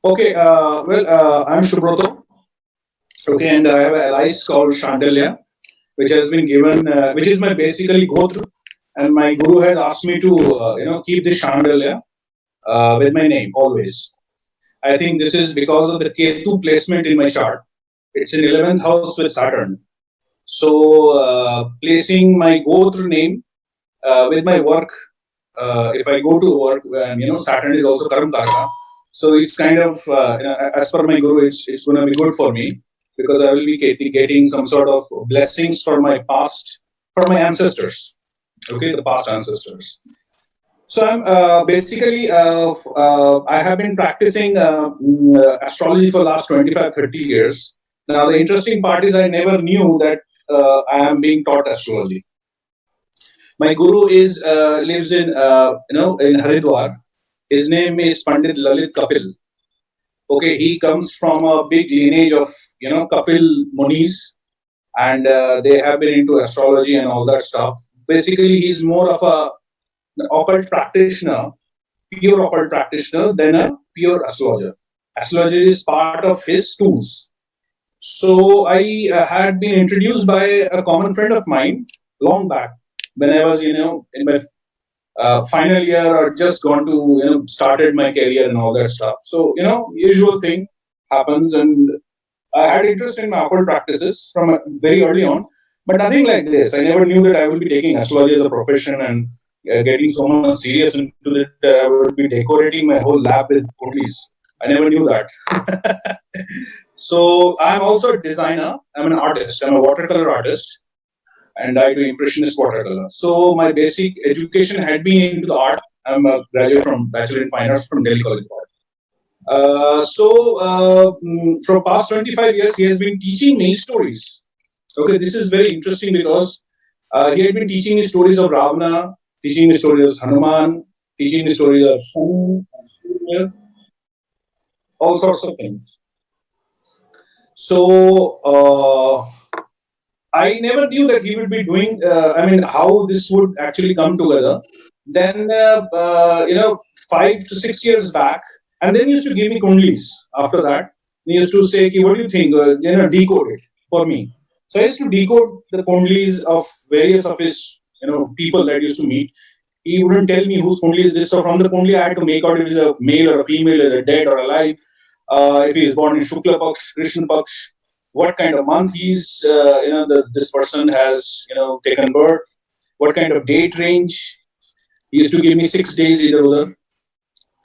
Okay, I'm Shubroto. Okay, and I have a license called Chandelier, which has been given, which is my basically go through, and my guru has asked me to, keep this Chandelier with my name always. I think this is because of the Ketu placement in my chart. It's in 11th house with Saturn. So placing my go through name with my work, if I go to work, and Saturn is also Karam Karaka. So it's kind of, as per my guru, it's going to be good for me because I will be getting some sort of blessings for my past, for my ancestors. Okay, the past ancestors. So I'm basically, I have been practicing astrology for last 25, 30 years. Now, the interesting part is I never knew that I am being taught astrology. My guru is lives in in Haridwar. His name is Pandit Lalit Kapil. Okay, he comes from a big lineage of Kapil Munis, and they have been into astrology and all that stuff. Basically, he's more of a occult practitioner, pure occult practitioner, than a pure astrologer. Astrology is part of his tools. So I had been introduced by a common friend of mine long back when I was in my final year or just gone to started my career and all that stuff. So usual thing happens, and I had interest in my occult practices from very early on, but nothing like this. I never knew that I would be taking astrology as a profession and getting so much serious into it. I would be decorating my whole lab with putties. I never knew that. So I'm also a designer. I'm an artist. I'm a watercolor artist, and I do impressionist watercolor. So my basic education had been into the art. I'm a graduate from Bachelor in Fine Arts from Delhi College of Art. From past 25 years, he has been teaching me stories. Okay, this is very interesting because he had been teaching me stories of Ravana, teaching me stories of Hanuman, teaching me stories of Shani, Surya, all sorts of things. So I never knew that he would be doing. I mean, how this would actually come together. Then, 5 to 6 years back, and then he used to give me kundlis. After that, he used to say, "Ki, what do you think? Decode it for me." So I used to decode the kundlis of various of his, people that used to meet. He wouldn't tell me whose kundli is this. So from the kundli, I had to make out if he's a male or a female, is dead or alive. If he is born in Shukla Paksh, Krishna Paksh, what kind of month he's, this person has, taken birth, what kind of date range. He used to give me 6 days either or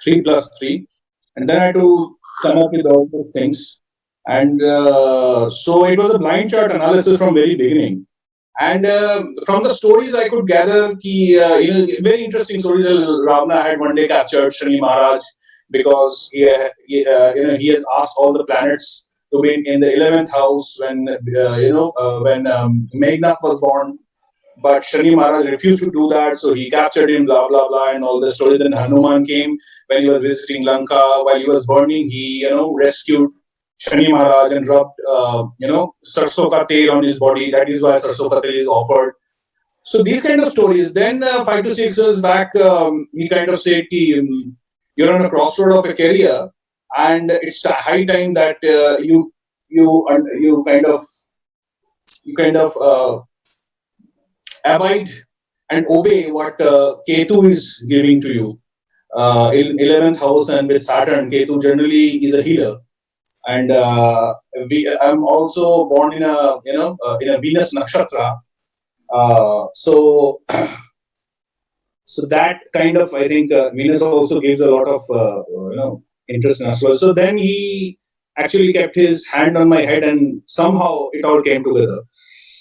3 plus 3, and then I had to come up with all those things. And so it was a blind chart analysis from very beginning. And from the stories I could gather, very interesting stories. Ravana had one day captured Shani Maharaj because he has asked all the planets to be in the 11th house when Meghnad was born. But Shani Maharaj refused to do that, so he captured him, blah blah blah, and all the story. Then Hanuman came when he was visiting Lanka. While he was burning, he rescued Shani Maharaj and rubbed sarso ka tail on his body. That is why sarso ka tail is offered. So these kind of stories. Then 5 to 6 years back, he kind of said, Ki, "You're on a crossroad of a career, and it's a high time that you kind of abide and obey what Ketu is giving to you. In 11th house and with Saturn, Ketu generally is a healer, and I'm also born in a Venus nakshatra. So so that kind of, I think, Venus also gives a lot of interest in astrology. So then he actually kept his hand on my head, and somehow it all came together.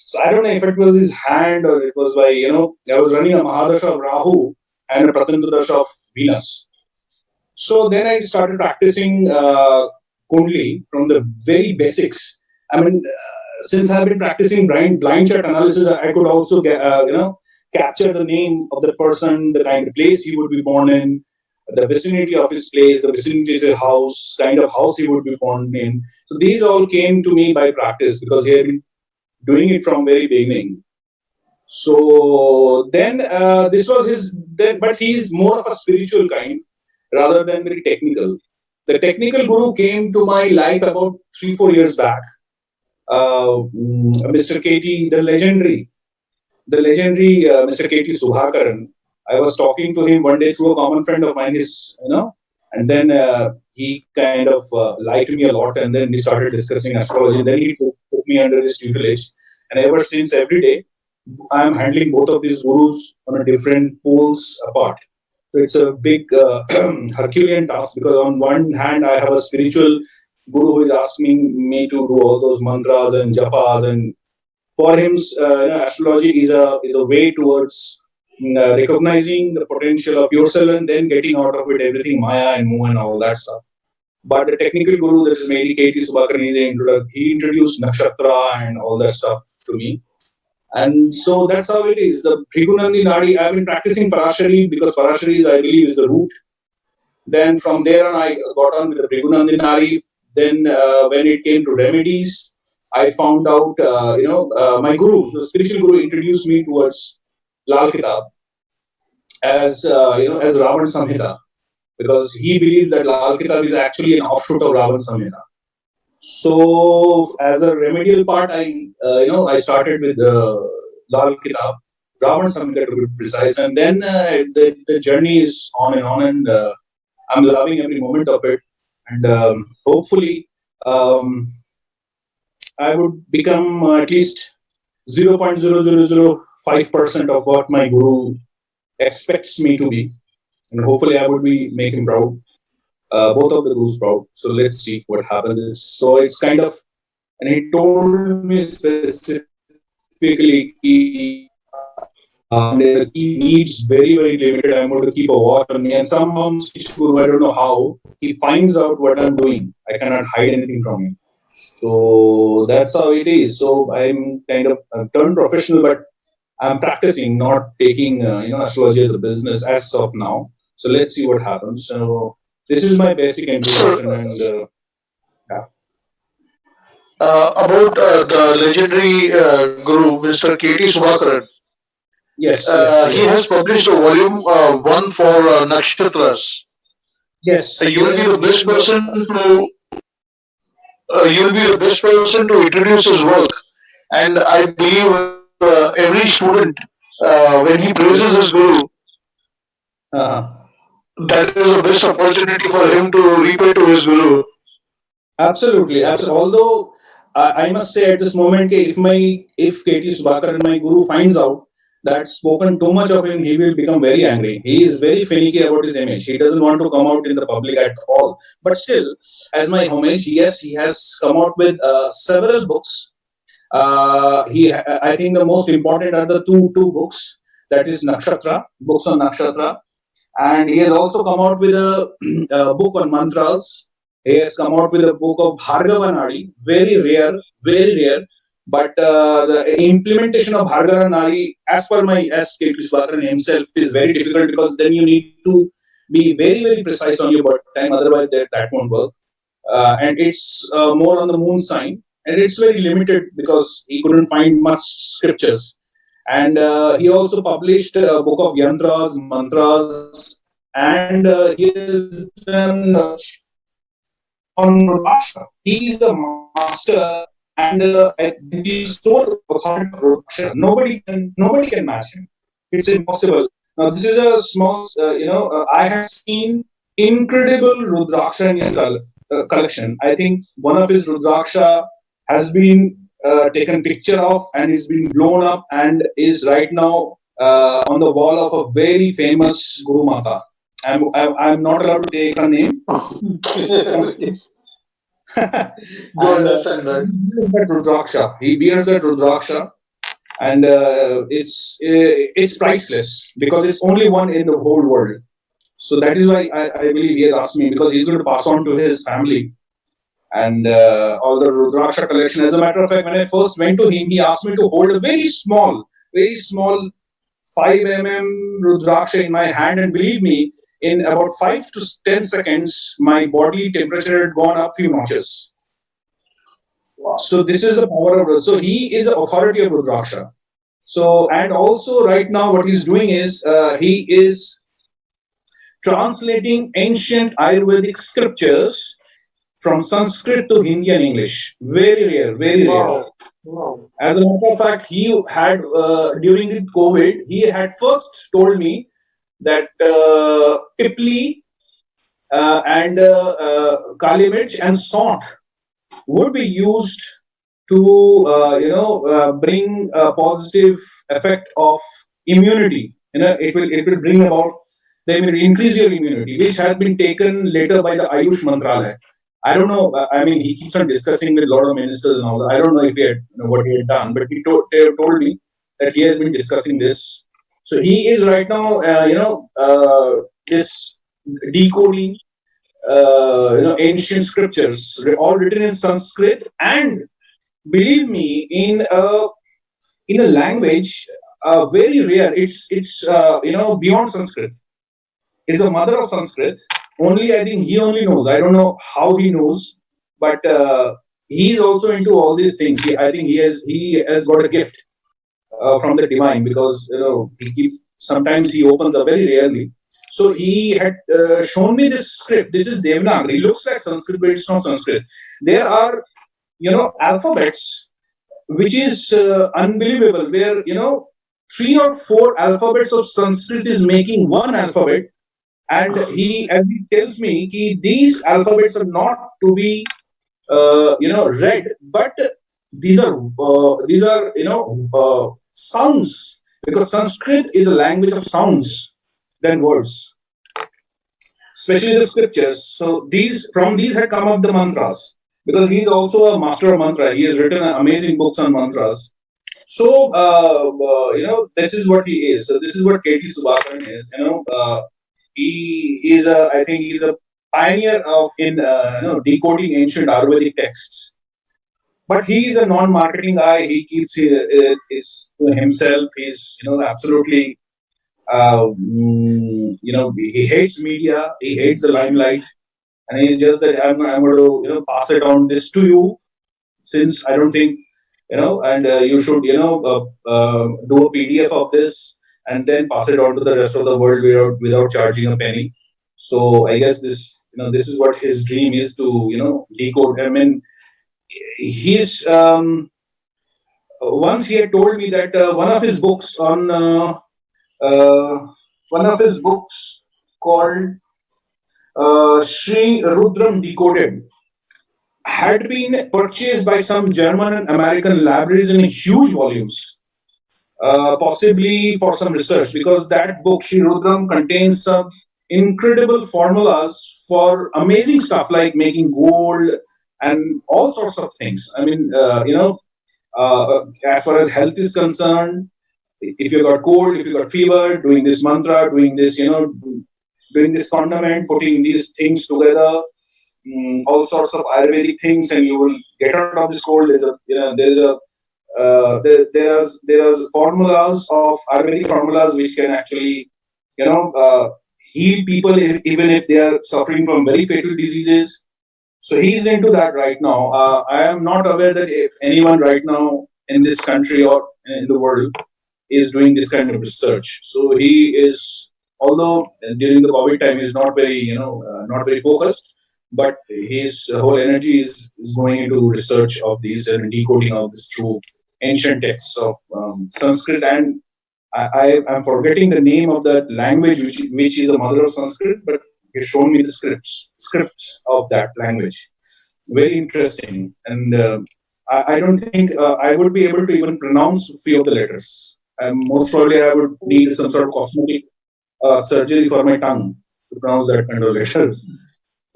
So I don't know if it was his hand or it was by I was running a Mahadasha of Rahu, and a Pratantradarsh of Venus. So then I started practicing Kundli from the very basics. I mean, since I've been practicing blind chart analysis, I could also capture the name of the person, the kind of place he would be born in, the vicinity of his place, the vicinity of his house, kind of house he would be born in. So these all came to me by practice because he had been doing it from very beginning. So then this was his then, but he's more of a spiritual kind rather than very technical. The technical guru came to my life about 3-4 years back. Mr. KT, the legendary Mr. KT Subhakaran. I was talking to him one day through a common friend of mine, and then he kind of liked me a lot, and then we started discussing astrology. And then he took me under his tutelage, and ever since, every day, I'm handling both of these gurus on a different poles apart. So it's a big Herculean task because on one hand I have a spiritual guru who is asking me to do all those mantras and japas, and for him, astrology is a way towards recognizing the potential of yourself and then getting out of it everything Maya and Mu and all that stuff. But the technical guru, that is Mary K.T. Subhakaran, he introduced nakshatra and all that stuff to me. And so that's how it is. The Bhrigunandi Nadi, I've been practicing Parashari because Parashari is, I believe, is the root. Then from there on, I got on with the Bhrigunandi Nadi. Then when it came to remedies, I found out, my guru, the spiritual guru, introduced me towards Lal Kitab as, as Ravan Samhita, because he believes that Lal Kitab is actually an offshoot of Ravan Samhita. So, as a remedial part, I started with Lal Kitab, Ravan Samhita to be precise, and then the journey is on, and I'm loving every moment of it, and hopefully, I would become at least 0.0005% of what my guru expects me to be, and hopefully, I would be making proud. Both of the gurus proud. So let's see what happens. So it's kind of, and he told me specifically, the key needs very, very limited. I'm going to keep a watch on me. And somehow, guru, I don't know how, he finds out what I'm doing. I cannot hide anything from him. So that's how it is. So I'm turned professional, but I'm practicing, not taking astrology as a business as of now. So let's see what happens. So this is my basic introduction, and About the legendary guru, Mr. K.T. Subhakaran. yes, He has published a volume one for Nakshatras. yes, You will be the best person to you'll be the best person to introduce his work. And I believe every student, when he praises his guru, uh, that is the best opportunity for him to repay to his guru. absolutely, absolutely. Although I must say at this moment, if KT Subhakaran, my guru, finds out that spoken too much of him, he will become very angry. He is very finicky about his image. He doesn't want to come out in the public at all. But still, as my homage, yes, he has come out with several books. I think the most important are the two books. That is Nakshatra, books on Nakshatra, and he has also come out with a book on mantras. He has come out with a book of Bhargava Nadi, very rare. But the implementation of Bhargava Nadi, as per my as K. P. Subhakaran himself, is very difficult because then you need to be very, very precise on your birth time. Otherwise, that won't work. And it's more on the moon sign, and it's very limited because he couldn't find much scriptures. And he also published a book of yantras, mantras, and he has done on Rudraksha. He is the master, and he is so authoritative of Rudraksha. Nobody can match him. It's impossible. Now this is a small, I have seen incredible Rudraksha in his collection. I think one of his Rudraksha has been taken picture of and is being blown up and is right now on the wall of a very famous Guru Mata. I'm not allowed to take her name. Do And understand that? that Rudraksha. He wears that Rudraksha, and it's priceless because it's only one in the whole world. So that is why I believe he has asked me, because he's going to pass on to his family and all the Rudraksha collection. As a matter of fact, when I first went to him, he asked me to hold a very small 5 mm Rudraksha in my hand, and believe me, in about 5 to 10 seconds, my body temperature had gone up few notches. So this is the power of. So he is the authority of Rudraksha. So, and also right now, what he's doing is he is translating ancient Ayurvedic scriptures from Sanskrit to Hindi and English. Very rare, very rare. Wow. Wow. As a matter of fact, he had during the COVID, he had first told me that Pipli and Kali Mirch and Salt would be used to bring a positive effect of immunity. It will bring about increase your immunity, which has been taken later by the Ayush Mantralaya. I don't know. I mean, he keeps on discussing with a lot of ministers and all that. I don't know if he had what he had done, but they told me that he has been discussing this. So he is right now, this decoding, ancient scriptures, all written in Sanskrit, and believe me, in a language very rare. It's beyond Sanskrit. It's the mother of Sanskrit. Only I think he only knows. I don't know how he knows, but he's also into all these things. I think he has got a gift from the divine, because he keeps, sometimes he opens up very rarely. So he had shown me this script. This is Devanagari. It looks like Sanskrit, but it's not Sanskrit. There are alphabets, which is unbelievable. Where 3 or 4 alphabets of Sanskrit is making one alphabet, and he tells me these alphabets are not to be read, but these are sounds, because Sanskrit is a language of sounds than words, especially the scriptures. So these had come up the mantras, because he is also a master of mantra. He has written amazing books on mantras. So this is what he is. So this is what KT Subhakaran is. He is I think he's a pioneer of in decoding ancient Ayurvedic texts. But he is a non-marketing guy. He keeps his to himself. He's absolutely he hates media. He hates the limelight, and he's just that I'm going to pass it on this to you, since I don't think and you should do a PDF of this and then pass it on to the rest of the world without charging a penny. So I guess this is what his dream is, to decode. I mean, he's once he had told me that uh, one of his books called Sri Rudram Decoded had been purchased by some German and American libraries in huge volumes, possibly for some research, because that book, Sri Rudram, contains some incredible formulas for amazing stuff like making gold and all sorts of things. I mean, as far as health is concerned, if you got cold, if you got fever, doing this mantra, doing this condiment, putting these things together, all sorts of Ayurvedic things, and you will get out of this cold. There is formulas of Ayurvedic formulas which can actually you know uh, heal people, even if they are suffering from very fatal diseases. So he's into that right now. I am not aware that if anyone right now in this country or in the world is doing this kind of research. So he is, although during the COVID time he's not very, not very focused, but his whole energy is going into research of these and decoding of this through ancient texts of Sanskrit, and I'm forgetting the name of that language, which is the mother of Sanskrit, but he's shown me the scripts of that language. Very interesting, and I don't think I would be able to even pronounce a few of the letters. Most probably, I would need some sort of cosmetic surgery for my tongue to pronounce that kind of letters.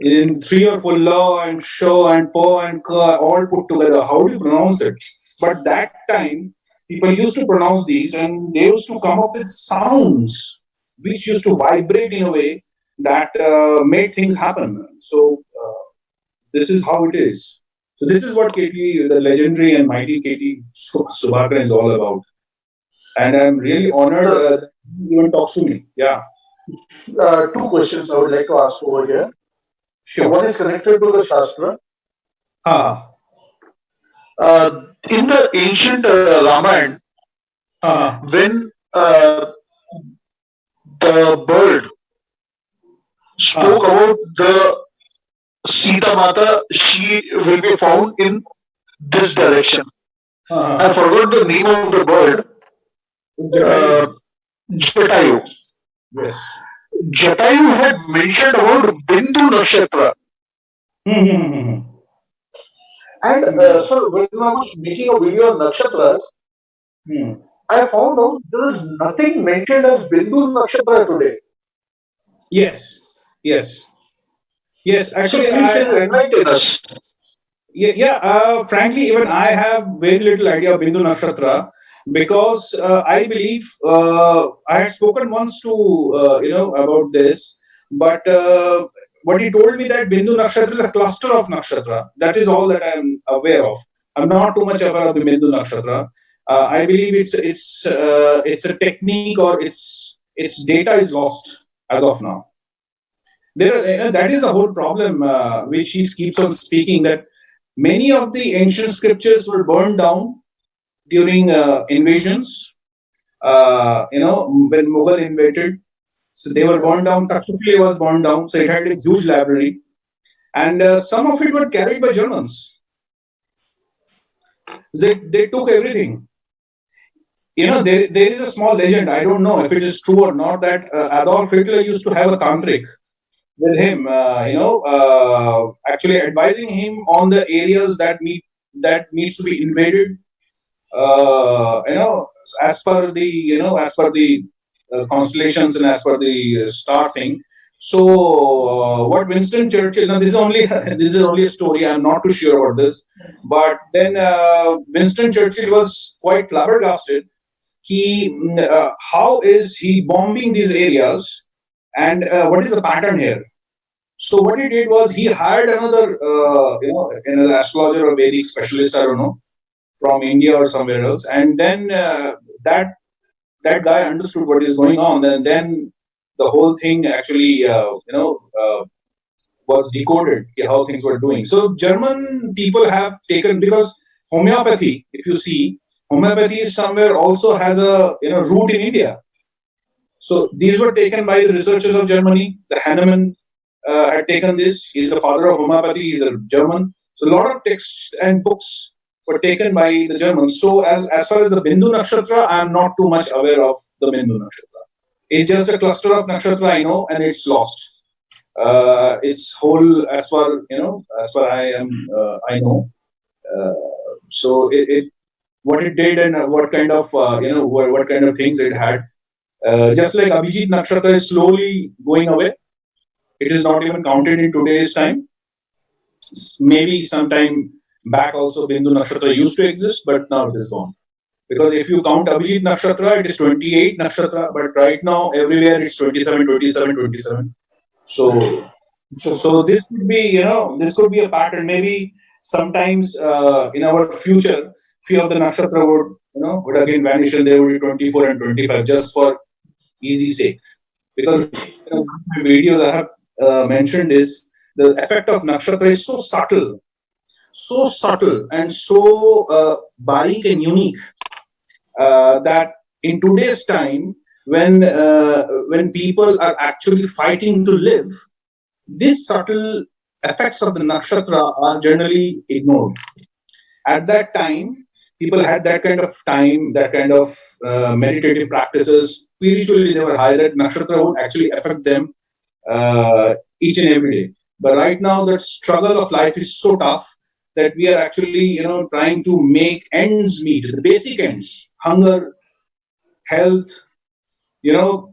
In three or four law and show and po and ka all put together, how do you pronounce it? But that time, people used to pronounce these, and they used to come up with sounds which used to vibrate in a way that made things happen. So this is how it is. So this is what KT, the legendary and mighty KT Subhakran is all about. And I'm really honored So, that he even talks to me. Yeah, two questions I would like to ask over here. sure. One is connected to the Shastra. Ha In the ancient Ramayana, ha ha. when the bird spoke Ha about the Sita Mata, she will be found in this direction. ha I ha. forgot the name of the bird. It's Uh, Jatayu. Jatayu. Yes. Jatayu had mentioned about Bindu Nakshatra. Hmm, hmm, hmm, And hmm. so when I was making a video on nakshatras, Hmm. I found out there is nothing mentioned as Bindu Nakshatra today. Yes. Yes. Yes. So Actually, please enlighten us. yeah. Frankly, even I have very little idea of Bindu Nakshatra because I believe I had spoken once to about this, but what he told me that Bindu Nakshatra is a cluster of nakshatra. That is all that I am aware of. I'm not too much aware of the Bindu Nakshatra. I believe it's a technique, or its data is lost as of now. That is the whole problem which he keeps on speaking, that many of the ancient scriptures were burned down during invasions. When Mughal invaded, so they were burned down. Takshashila was burned down, so it had a huge library, and some of it were carried by Germans. They took everything. There is a small legend. I don't know if it is true or not, that Adolf Hitler used to have a tantric with him, actually advising him on the areas that needs to be invaded. As per the constellations and as per the star thing. So, what Winston Churchill? Now, this is only this is only a story. I'm not too sure about this, but then Winston Churchill was quite flabbergasted. How is he bombing these areas, and what is the pattern here? So what he did was he hired another astrologer or Vedic specialist, I don't know, from India or somewhere else, and then that that guy understood what is going on, and then the whole thing actually was decoded, how things were doing. So German people have taken, because homeopathy, if you see, homeopathy somewhere also has a root in India. So these were taken by the researchers of Germany. The Hahnemann had taken this. He's the father of homeopathy. He's a German. So a lot of texts and books were taken by the Germans. So as far as the Bindu Nakshatra, I am not too much aware of the Bindu Nakshatra. It's just a cluster of nakshatra I know, and it's lost. It's whole as far I know. Uh, so what it did, and what kind of what kind of things it had. Just like Abhijit Nakshatra is slowly going away, it is not even counted in today's time. Maybe sometime back also Bindu Nakshatra used to exist, but now it is gone. Because if you count Abhijit Nakshatra, it is 28 Nakshatra, but right now everywhere it's 27, 27, 27. So, so this could be a pattern. Maybe sometimes in our future, few of the Nakshatra would again vanish, and there would be 24 and 25 just for easy sake. Because one of my videos I have mentioned is the effect of nakshatra is so subtle and so barik and unique, that in today's time, when people are actually fighting to live, these subtle effects of the nakshatra are generally ignored. At that time, people had that kind of time, that kind of meditative practices. Spiritually, they were high, that nakshatra would actually affect them each and every day. But right now, the struggle of life is so tough that we are actually, trying to make ends meet, the basic ends, hunger, health,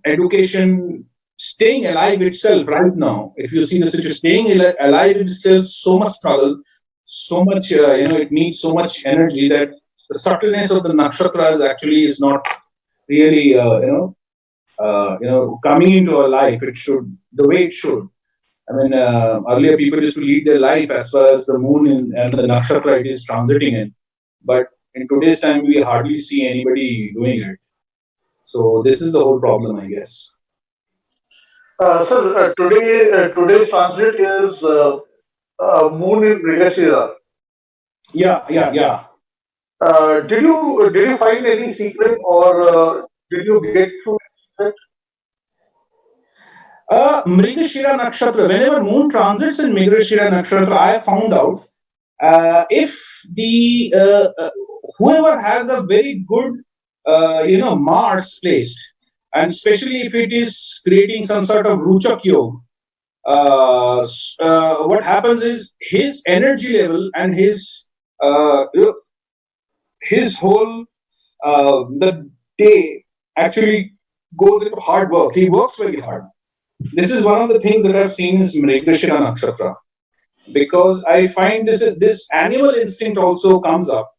education, staying alive itself right now. If you see the situation, staying alive itself, so much struggle, so much, it needs so much energy that the subtleness of the nakshatras actually is not really coming into our life. It should the way it should. I mean, earlier people used to lead their life as far as the moon and the nakshatra it is transiting in, but in today's time we hardly see anybody doing it. So this is the whole problem, I guess. Sir, today's transit is Moon in Mrigashira. Yeah, yeah, yeah. Did you find any secret, or did you get through any secret? Mrigashira Nakshatra, whenever moon transits in Mrigashira Nakshatra, I have found out if the whoever has a very good Mars placed, and especially if it is creating some sort of Ruchak Yoga, what happens is his energy level and his whole the day actually goes into hard work. He works very hard. This is one of the things that I've seen is Mrigashiran Nakshatra, because I find this animal instinct also comes up,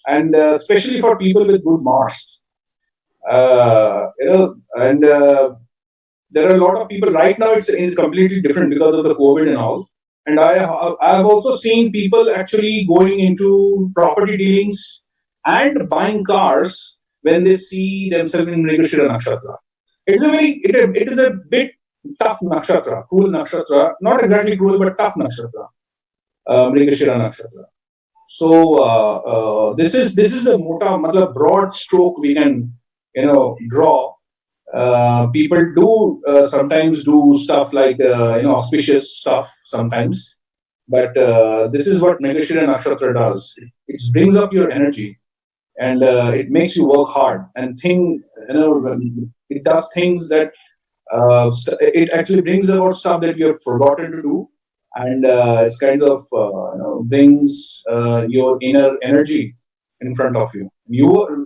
and especially for people with good Mars, and there are a lot of people right now. It's completely different because of the COVID and all. And I've also seen people actually going into property dealings and buying cars when they see themselves in Mrigashira Nakshatra. It is a bit tough nakshatra, cruel nakshatra, not exactly cruel but tough nakshatra, Mrigashira Nakshatra. So this is a broad stroke we can draw. People do sometimes do stuff like auspicious stuff sometimes, but this is what Mrigashira Nakshatra does. It brings up your energy, and it makes you work hard and think. It does things that it actually brings about stuff that you have forgotten to do, and it's kind of brings your inner energy in front of you.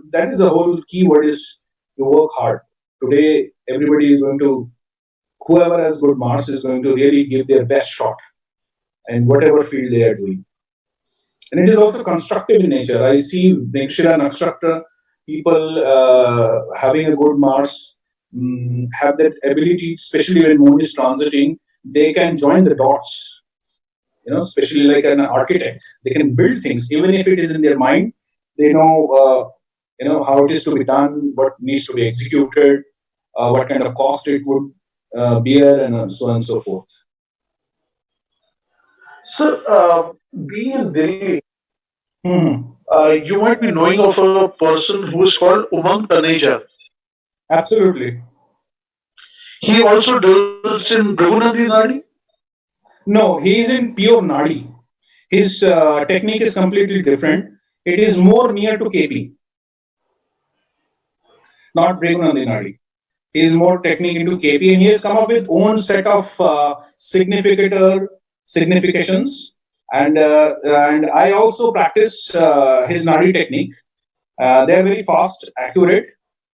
That is the whole key word is you work hard. Today, everybody is going to whoever has good marks is going to really give their best shot in whatever field they are doing. And it is also constructive in nature. I see Nikshira Nakshatra people having a good Mars have that ability, especially when moon is transiting, they can join the dots. Especially like an architect, they can build things even if it is in their mind. They know, how it is to be done, what needs to be executed, what kind of cost it would bear, and so on and so forth. Sir, being in Delhi, Hmm. you might be knowing of a person who is called Umang Taneja. Absolutely. He also dwells in Bhrigunandi Nadi. No, he is in pure Nadi. His technique is completely different. It is more near to KP, not Bregunandi Nadi. He is more technique into KP, and he has come up with own set of significator significations. And I also practice his Nadi technique. They are very fast, accurate,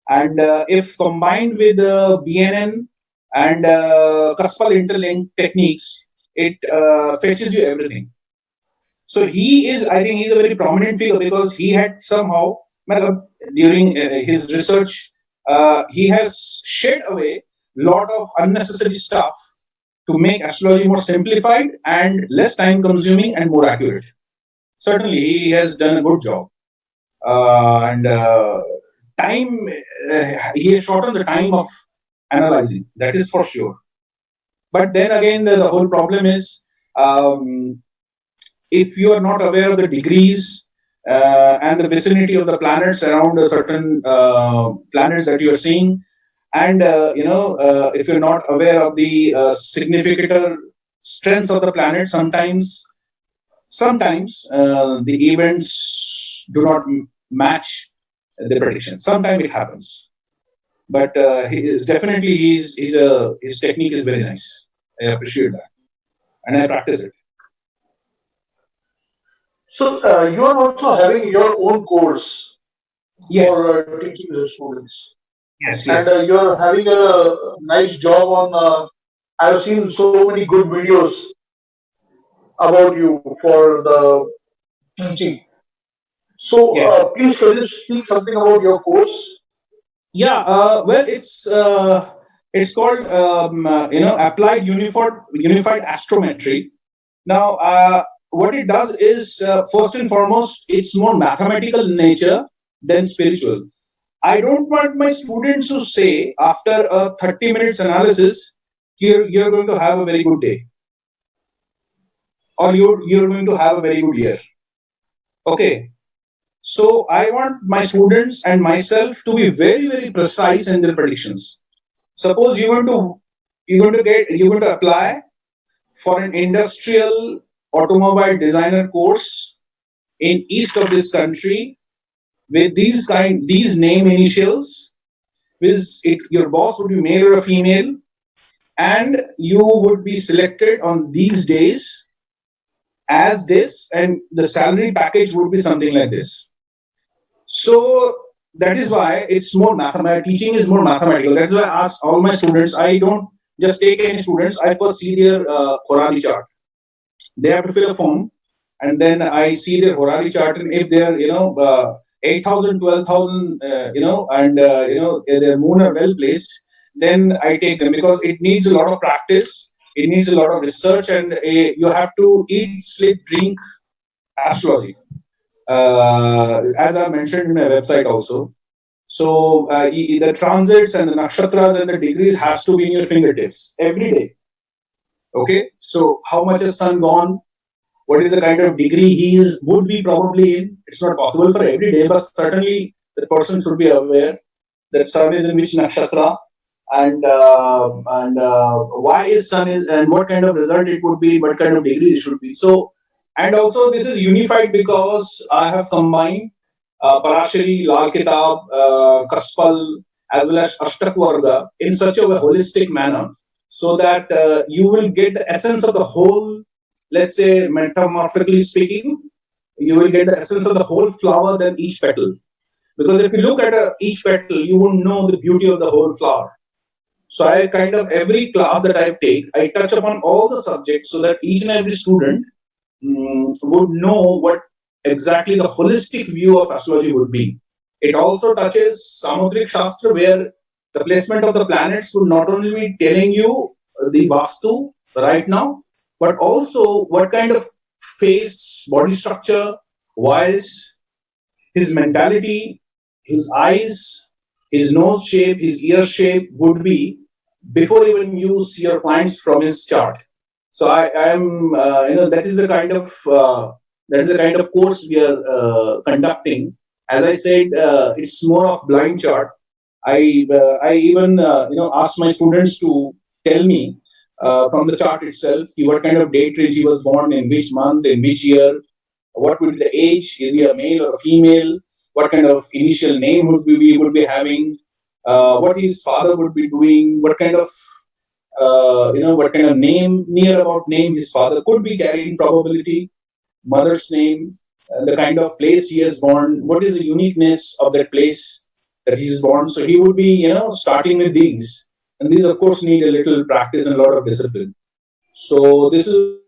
and if combined with BNN and Kaspal interlink techniques, it fetches you everything. So he is, I think, he's a very prominent figure because he had somehow, during his research, he has shed away lot of unnecessary stuff to make astrology more simplified and less time consuming and more accurate. Certainly, he has done a good job. And time, he has shortened the time of analyzing, that is for sure. But then again, the whole problem is if you are not aware of the degrees and the vicinity of the planets around a certain planets that you are seeing, and if you're not aware of the significator strengths of the planet, sometimes the events do not match the prediction. Sometimes it happens, but he is definitely his technique is very nice. I appreciate that, and I practice it. So you are also having your own course for Yes, teaching the students, yes, and yes. you are having a nice job on. I've seen so many good videos about you for the teaching. So, Yes. please can you speak something about your course? Yeah. Well, it's called applied unified astrometry. Now, what it does is, first and foremost, it's more mathematical in nature than spiritual. I don't want my students to say after a 30 minutes analysis, you're going to have a very good day, or you're going to have a very good year. Okay. So I want my students and myself to be very, very precise in their predictions. Suppose you're going to apply for an industrial automobile designer course in east of this country with these name initials, which your boss would be male or a female, and you would be selected on these days as this, and the salary package would be something like this. So that is why it's more mathematical. Teaching is more mathematical. That's why I ask all my students. I don't just take any students. I first see their Horari chart. They have to fill a form, and then I see their Horari chart, and if they're 8,000, 12,000, and their moon are well placed, then I take them because it needs a lot of practice. It needs a lot of research, and you have to eat, sleep, drink astrology, as I mentioned in my website also. So the transits and the nakshatras and the degrees has to be in your fingertips every day. Okay, so how much has sun gone? What is the kind of degree he is would be probably in? It's not possible for every day, but certainly the person should be aware that sun is in which nakshatra, and why is sun is, and what kind of result it would be, what kind of degree it should be. So, and also this is unified because I have combined Parashari, Lal Kitab, Kaspal, as well as Ashtak Varga in such a holistic manner, so that you will get the essence of the whole, let's say metamorphically speaking, you will get the essence of the whole flower than each petal. Because if you look at each petal, you won't know the beauty of the whole flower. So I kind of every class that I take, I touch upon all the subjects so that each and every student would know what exactly the holistic view of astrology would be. It also touches Samudrik Shastra, where the placement of the planets would not only be telling you the Vastu right now, but also what kind of face, body structure, voice, his mentality, his eyes, his nose shape, his ear shape would be before even you see your clients from his chart. So I am, that is the kind of course we are conducting. As I said, it's more of blind chart. I even ask my students to tell me from the chart itself what kind of date range he was born in, which month, in which year, what would be the age, is he a male or a female, what kind of initial name would be having, what his father would be doing, what kind of what kind of name, near about name his father could be carrying probability, mother's name, the kind of place he is born, what is the uniqueness of that place that he is born. So he would be, starting with these. And these, of course, need a little practice and a lot of discipline. So this is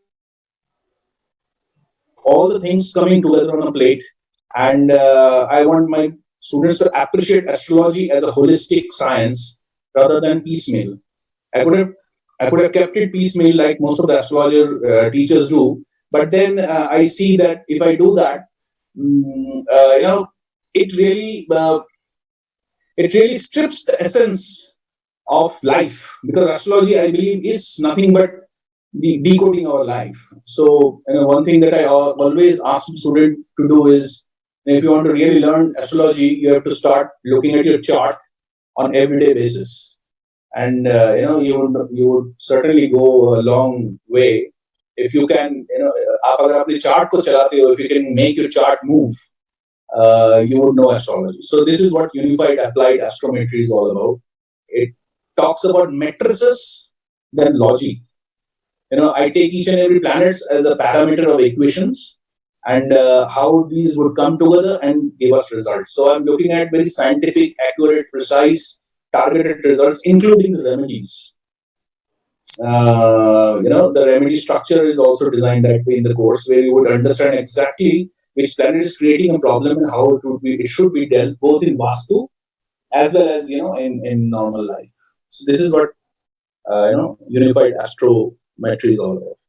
all the things coming together on a plate. And I want my students to appreciate astrology as a holistic science rather than piecemeal. I could have I could have kept it piecemeal like most of the astrologer teachers do, but then I see that if I do that, it really strips the essence of life, because astrology, I believe, is nothing but the decoding our life. So one thing that I always ask students to do is, if you want to really learn astrology, you have to start looking at your chart on everyday basis, and you would certainly go a long way if you can, आप अगर अपने chart को चलाते हो, if you can make your chart move, you would know astrology. So this is what unified applied astrometry is all about. It talks about matrices than logic. I take each and every planets as a parameter of equations, and how these would come together and give us results. So I'm looking at very scientific, accurate, precise, targeted results, including the remedies. The remedy structure is also designed that way in the course, where you would understand exactly which planet is creating a problem and how it should be dealt both in Vastu as well as in normal life. So this is what unified astrometry is all about.